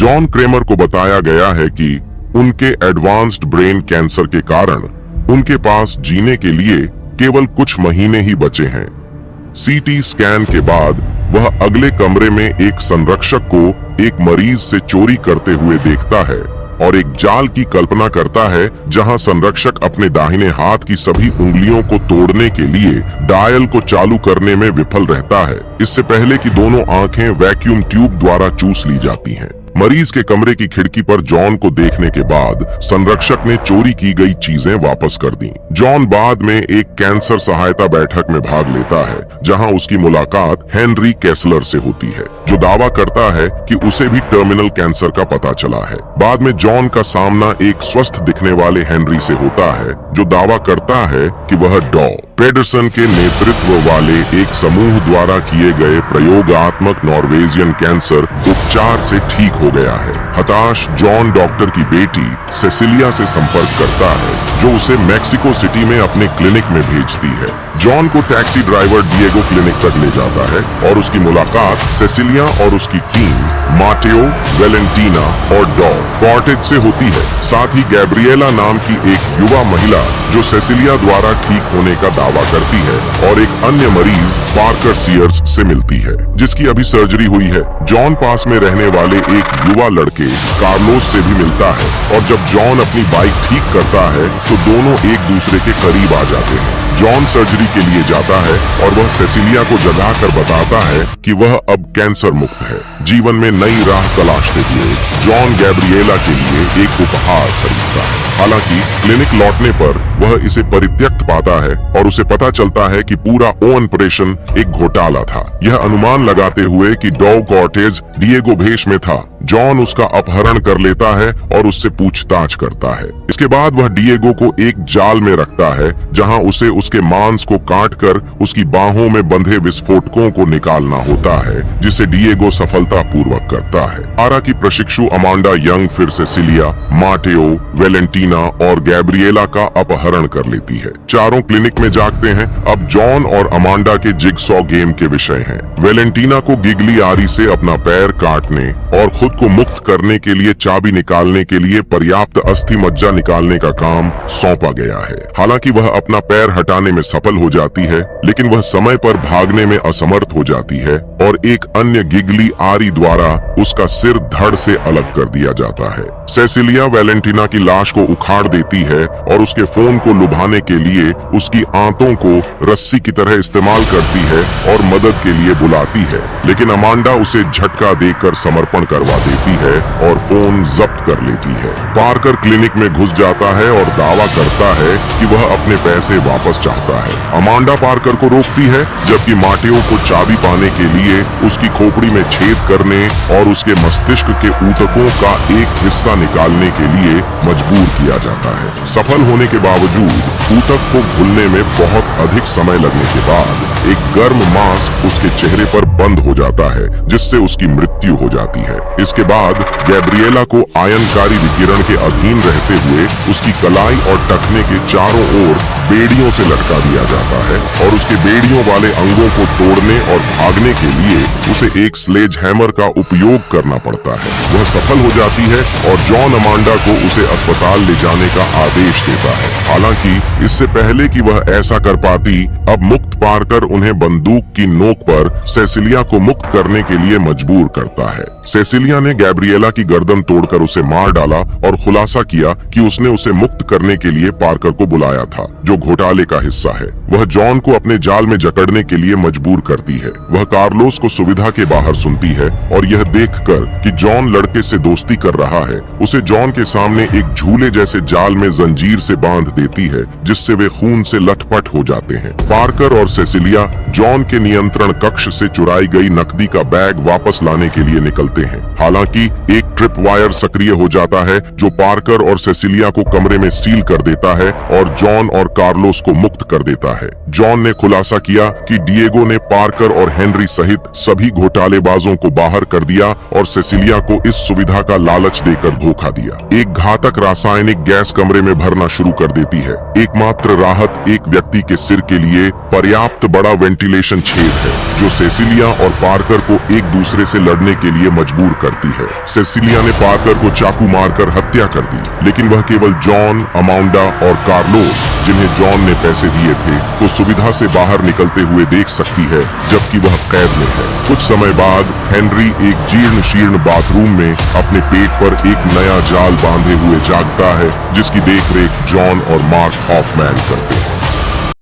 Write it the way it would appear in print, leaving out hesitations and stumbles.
John Cramer को बताया गया है कि उनके एडवांस्ड ब्रेन कैंसर के कारण उनके पास जीने के लिए केवल कुछ महीने ही बचे हैं। सीटी स्कैन के बाद वह अगले कमरे में एक संरक्षक को एक मरीज से चोरी करते हुए देखता है और एक जाल की कल्पना करता है जहां संरक्षक अपने दाहिने हाथ की सभी उंगलियों को तोड़ने के लिए डायल को चालू करने में विफल रहता है, इससे पहले कि दोनों आंखें वैक्यूम ट्यूब द्वारा चूस ली जाती हैं। मरीज के कमरे की खिड़की पर जॉन को देखने के बाद संरक्षक ने चोरी की गई चीजें वापस कर दी। जॉन बाद में एक कैंसर सहायता बैठक में भाग लेता है जहां उसकी मुलाकात हेनरी केसलर से होती है, जो दावा करता है कि उसे भी टर्मिनल कैंसर का पता चला है। बाद में जॉन का सामना एक स्वस्थ दिखने वाले हेनरी से होता है, जो दावा करता है कि वह डॉ पेडरसन के नेतृत्व वाले एक समूह द्वारा किए गए प्रयोगात्मक नॉर्वेजियन कैंसर उपचार से ठीक हो गया है। हताश जॉन डॉक्टर की बेटी सेसिलिया से संपर्क करता है, जो उसे मेक्सिको सिटी में अपने क्लिनिक में भेजती है। जॉन को टैक्सी ड्राइवर डिएगो क्लिनिक तक ले जाता है और उसकी मुलाकात सेसिलिया और उसकी टीम माटेओ, वेलेंटीना और डॉ कॉर्टेज से होती है। साथ ही गैब्रिएला नाम की एक युवा महिला जो सेसिलिया द्वारा ठीक होने का दावा करती है और एक अन्य मरीज पार्कर सीयर्स से मिलती है, जिसकी अभी सर्जरी हुई है। जॉन पास में रहने वाले एक युवा लड़के कार्लोस से भी मिलता है और जब जॉन अपनी बाइक ठीक करता है तो दोनों एक दूसरे के करीब आ जाते हैं। जॉन सर्जरी के लिए जाता है और वह सेसिलिया को जगा कर बताता है कि वह अब कैंसर मुक्त है। जीवन में नई राह तलाशते हुए जॉन गैब्रिएला के लिए एक उपहार खरीदता है। हालांकि क्लिनिक लौटने पर वह इसे परित्यक्त पाता है और उसे पता चलता है कि पूरा ऑपरेशन एक घोटाला था। यह अनुमान लगाते हुए कि डॉ कॉर्टेज डिएगो भेष में था, जॉन उसका अपहरण कर लेता है और उससे पूछताछ करता है। इसके बाद वह डिएगो को एक जाल में रखता है जहां उसे उसके मांस को काटकर उसकी बाहों में बंधे विस्फोटकों को निकालना होता है, जिसे डिएगो सफलतापूर्वक करता है। आरा की प्रशिक्षु अमांडा यंग फिर सेसिलिया, माटेओ, वेलेंटीना और गैब्रिएला का अपहरण कर लेती है। चारों क्लिनिक में जागते हैं। अब जॉन और अमांडा के जिगसॉ गेम के विषय हैं। वेलेंटीना को गिगली आरी से अपना पैर काटने और खुद को मुक्त करने के लिए चाबी निकालने के लिए पर्याप्त अस्थि मज्जा निकालने का काम सौंपा गया है। हालांकि वह अपना पैर हटाने में सफल हो जाती है, लेकिन वह समय पर भागने में असमर्थ हो जाती है और एक अन्य गिगली आरी द्वारा उसका सिर धड़ से अलग कर दिया जाता है। सेसिलिया वेलेंटीना की लाश को उखाड़ देती है और उसके फोन को लुभाने के लिए उसकी आंतों को रस्सी की तरह इस्तेमाल करती है और मदद के लिए बुलाती है, लेकिन अमांडा उसे झटका देकर समर्पण करवा देती है और फोन जब्त कर लेती है। पार्कर क्लिनिक में घुस जाता है और दावा करता है कि वह अपने पैसे वापस चाहता है। अमांडा पार्कर को रोकती है, जबकि माटेओ को चाबी पाने के लिए उसकी खोपड़ी में छेद करने और उसके मस्तिष्क के ऊतकों का एक हिस्सा निकालने के लिए मजबूर किया जाता है। सफल होने के बावजूद ऊतक को घुलने में बहुत अधिक समय लगने के बाद एक गर्म मांस उसके चेहरे पर बंद हो जाता है, जिससे उसकी मृत्यु हो जाती है। इसके बाद गैब्रिएला को आयनकारी विकिरण के अधीन रहते हुए उसकी कलाई और टखने के चारों ओर बेड़ियों से लटका दिया जाता है और उसके बेड़ियों वाले अंगों को तोड़ने और भागने के लिए उसे एक स्लेज हैमर का उपयोग करना पड़ता है। वह सफल हो जाती है और जॉन अमांडा को उसे अस्पताल ले जाने का आदेश देता है। हालांकि इससे पहले कि वह ऐसा कर पाती, अब मुक्त पार्कर उन्हें बंदूक की नोक पर सेसिलिया को मुक्त करने के लिए मजबूर करता है। सेसिलिया ने गैब्रिएला की गर्दन तोड़कर उसे मार डाला और खुलासा किया कि उसने उसे मुक्त करने के लिए पार्कर को बुलाया था, जो घोटाले का हिस्सा है। वह जॉन को अपने जाल में जकड़ने के लिए मजबूर करती है। वह कार्लोस को सुविधा के बाहर सुनती है और यह देखकर कि जॉन लड़के से दोस्ती कर रहा है, उसे जॉन के सामने एक झूले जैसे जाल में जंजीर से बांध देती है, जिससे वे खून से लथपथ हो जाते हैं। पार्कर और सेसिलिया जॉन के नियंत्रण कक्ष से चुराई गई नकदी का बैग वापस लाने के लिए निकलते हैं। हालांकि एक ट्रिप वायर सक्रिय हो जाता है, जो पार्कर और सेसिलिया को कमरे में सील कर देता है और जॉन और कार्लोस को मुक्त कर देता है। है। जॉन ने खुलासा किया कि डिएगो ने पार्कर और हेनरी सहित सभी घोटालेबाजों को बाहर कर दिया और सेसिलिया को इस सुविधा का लालच देकर धोखा दिया। एक घातक रासायनिक गैस कमरे में भरना शुरू कर देती है। एकमात्र राहत एक व्यक्ति के सिर के लिए पर्याप्त बड़ा वेंटिलेशन छेद है, जो सेसिलिया और पार्कर को एक दूसरे से लड़ने के लिए मजबूर करती है। सेसिलिया ने पार्कर को चाकू मारकर हत्या कर दी, लेकिन वह केवल जॉन, अमाउंडा और कार्लोस, जिन्हें जॉन ने पैसे दिए थे, को सुविधा से बाहर निकलते हुए देख सकती है, जबकि वह कैद में है। कुछ समय बाद हेनरी एक जीर्ण शीर्ण बाथरूम में अपने पेट पर एक नया जाल बांधे हुए जागता है, जिसकी देखरेख जॉन और मार्क हॉफमैन करते हैं।